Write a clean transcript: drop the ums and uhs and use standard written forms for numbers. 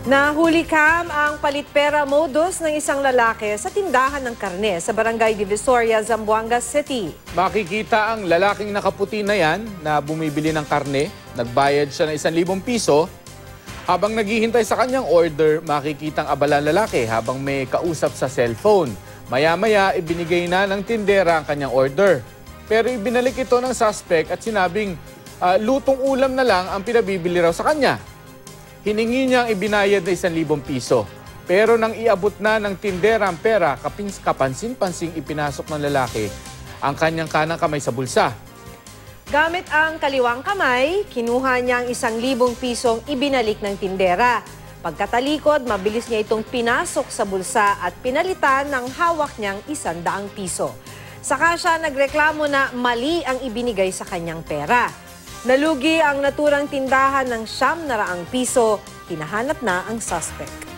Nahuli kam ang palit-pera modus ng isang lalaki sa tindahan ng karne sa Barangay Divisoria, Zamboanga City. Makikita ang lalaking nakaputi na yan na bumibili ng karne. Nagbayad siya ng 1,000 piso. Habang naghihintay sa kanyang order, makikitang abala ang lalaki habang may kausap sa cellphone. Maya-maya, ibinigay na ng tindera ang kanyang order. Pero ibinalik ito ng suspect at sinabing lutong ulam na lang ang pinabibili raw sa kanya. Hiningi niyang ibinayad na 1,000 piso. Pero nang iabot na ng tindera ang pera, kapansin-pansing ipinasok ng lalaki ang kanyang kanang kamay sa bulsa. Gamit ang kaliwang kamay, kinuha niya ang 1,000 pisong ibinalik ng tindera. Pagkatalikod, mabilis niya itong pinasok sa bulsa at pinalitan ng hawak niyang 100 piso. Saka siya nagreklamo na mali ang ibinigay sa kanyang pera. Nalugi ang naturang tindahan ng 900 piso. Hinahanap na ang suspect.